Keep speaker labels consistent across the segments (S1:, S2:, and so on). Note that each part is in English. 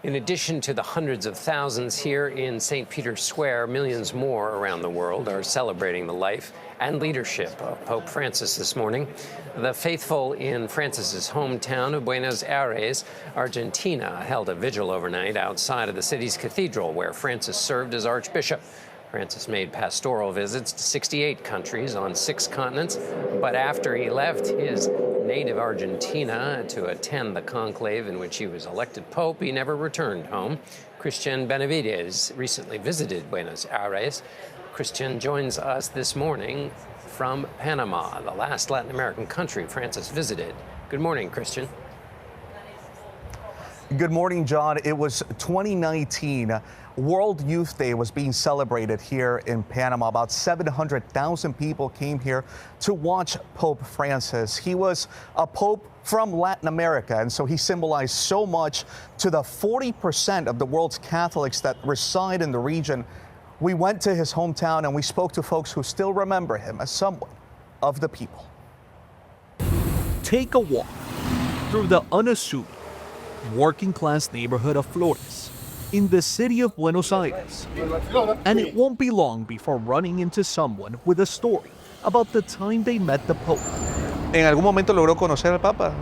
S1: In addition to the hundreds of thousands here in St. Peter's Square, millions more around the world are celebrating the life and leadership of Pope Francis this morning. The faithful in Francis's hometown of Buenos Aires, Argentina, held a vigil overnight outside of the city's cathedral where Francis served as Archbishop. Francis made pastoral visits to 68 countries on 6 continents, but after he left his native Argentina to attend the conclave in which he was elected Pope, he never returned home. Christian Benavides recently visited Buenos Aires. Christian joins us this morning from Panama, the last Latin American country Francis visited. Good morning, Christian.
S2: Good morning, John. It was 2019. World Youth Day was being celebrated here in Panama. About 700,000 people came here to watch Pope Francis. He was a pope from Latin America, and so he symbolized so much to the 40% of the world's Catholics that reside in the region. We went to his hometown and we spoke to folks who still remember him as someone of the people.
S3: Take a walk through the unassuming working-class neighborhood of Flores in the city of Buenos Aires, and it won't be long before running into someone with a story about the time they met the Pope.
S2: ¿En algún momento logró conocer al Papa?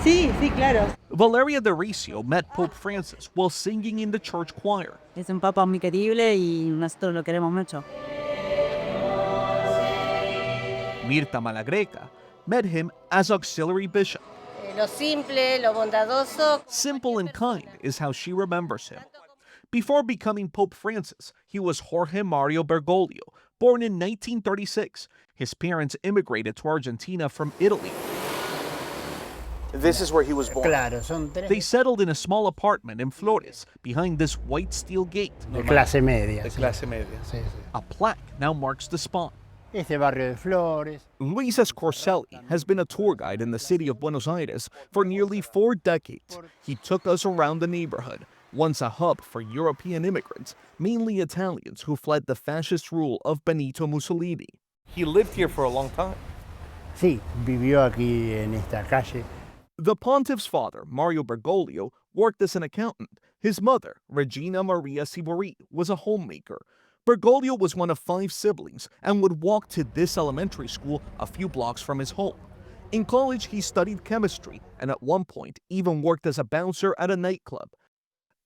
S4: Sí, sí, claro.
S3: Valeria de Ricio met Pope Francis while singing in the church choir.
S4: Es un papa muy querible y nosotros lo queremos mucho.
S3: Mirta Malagreca met him as auxiliary bishop.
S5: Lo simple, lo bondadoso.
S3: Simple and kind is how she remembers him. Before becoming Pope Francis, he was Jorge Mario Bergoglio, born in 1936. His parents immigrated to Argentina from Italy.
S2: This is where he was born.
S6: Claro, son tres.
S3: They settled in a small apartment in Flores behind this white steel gate.
S6: De clase media.
S2: De
S6: sí.
S2: clase media.
S6: Sí, sí.
S3: A plaque now marks the spot.
S6: Este barrio de Flores.
S3: Luis Escorcelli has been a tour guide in the city of Buenos Aires for nearly 4 decades. He took us around the neighborhood, once a hub for European immigrants, mainly Italians who fled the fascist rule of Benito Mussolini.
S2: He lived here for a long time.
S6: Sí, vivió aquí en esta calle.
S3: The pontiff's father, Mario Bergoglio, worked as an accountant. His mother, Regina Maria Sibori, was a homemaker. Bergoglio was one of 5 siblings and would walk to this elementary school a few blocks from his home. In college, he studied chemistry and at one point even worked as a bouncer at a nightclub.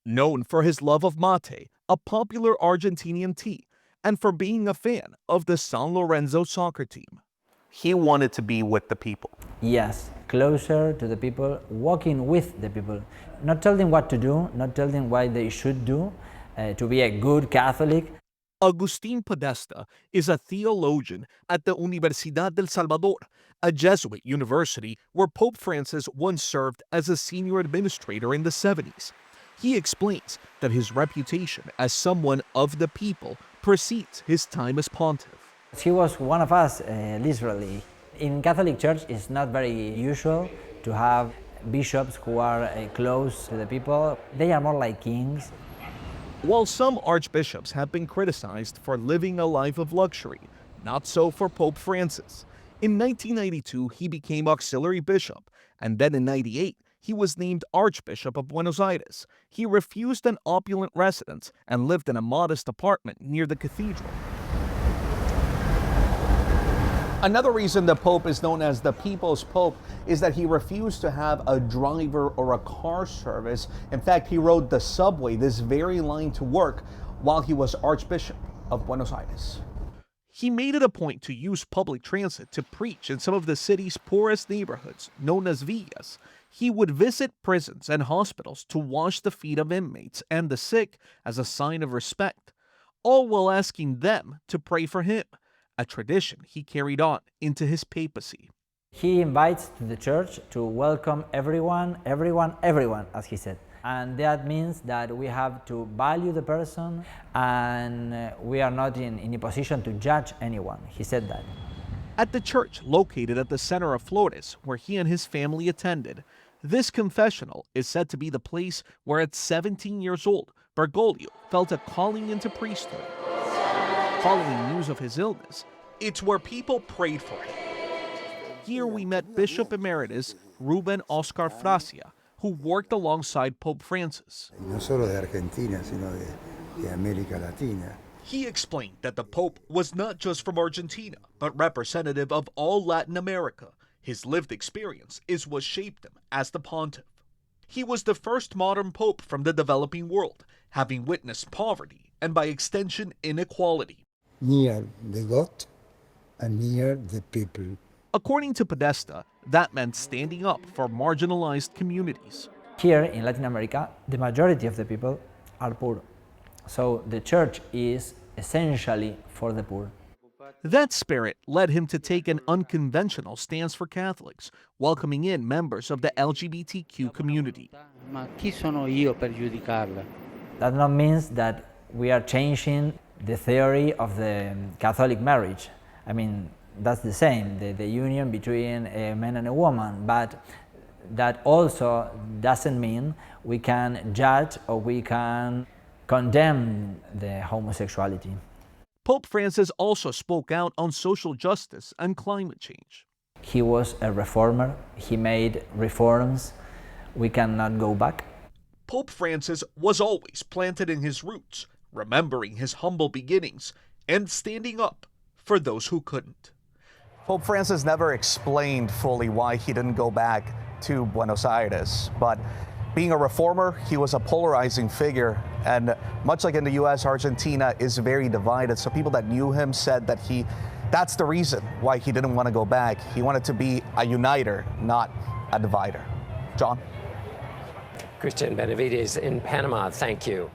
S3: Known for his love of mate, a popular Argentinian tea, and for being a fan of the San Lorenzo soccer team.
S2: He wanted to be with the people.
S7: Yes, closer to the people, walking with the people. Not tell them what to do, not tell them what they should do, to be a good Catholic.
S3: Agustin Podesta is a theologian at the Universidad del Salvador, a Jesuit university where Pope Francis once served as a senior administrator in the 70s. He explains that his reputation as someone of the people precedes his time as pontiff.
S7: He was one of us, literally. In Catholic Church, it's not very usual to have bishops who are close to the people. They are more like kings.
S3: While some archbishops have been criticized for living a life of luxury, not so for Pope Francis. In 1992, he became auxiliary bishop, and then in 1998, he was named Archbishop of Buenos Aires. He refused an opulent residence and lived in a modest apartment near the cathedral.
S2: Another reason the Pope is known as the People's Pope is that he refused to have a driver or a car service. In fact, he rode the subway, this very line, to work while he was Archbishop of Buenos Aires.
S3: He made it a point to use public transit to preach in some of the city's poorest neighborhoods, known as villas. He would visit prisons and hospitals to wash the feet of inmates and the sick as a sign of respect, all while asking them to pray for him, a tradition he carried on into his papacy.
S7: He invites to the church to welcome everyone, as he said. And that means that we have to value the person and we are not in a position to judge anyone. He said that.
S3: At the church located at the center of Flores, where he and his family attended, this confessional is said to be the place where at 17 years old, Bergoglio felt a calling into priesthood. Following news of his illness, it's where people prayed for him. Here we met Bishop Emeritus Ruben Oscar Fracia, who worked alongside Pope Francis.
S8: No solo de Argentina, sino de América Latina.
S3: He explained that the Pope was not just from Argentina, but representative of all Latin America. His lived experience is what shaped him as the pontiff. He was the first modern pope from the developing world, having witnessed poverty and by extension inequality.
S8: Near the God and near the people.
S3: According to Podesta, that meant standing up for marginalized communities.
S7: Here in Latin America, the majority of the people are poor. So the church is essentially for the poor.
S3: That spirit led him to take an unconventional stance for Catholics, welcoming in members of the LGBTQ community.
S9: Ma chi sono io per giudicarla?
S7: That not means that we are changing the theory of the Catholic marriage. I mean, that's the same, the union between a man and a woman, but that also doesn't mean we can judge or we can condemn the homosexuality.
S3: Pope Francis also spoke out on social justice and climate change.
S7: He was a reformer. He made reforms. We cannot go back.
S3: Pope Francis was always planted in his roots, remembering his humble beginnings and standing up for those who couldn't.
S2: Pope Francis never explained fully why he didn't go back to Buenos Aires, but being a reformer, he was a polarizing figure, and much like in the U.S., Argentina is very divided. So people that knew him said that that's the reason why he didn't want to go back. He wanted to be a uniter, not a divider. John?
S1: Christian Benavides in Panama, thank you.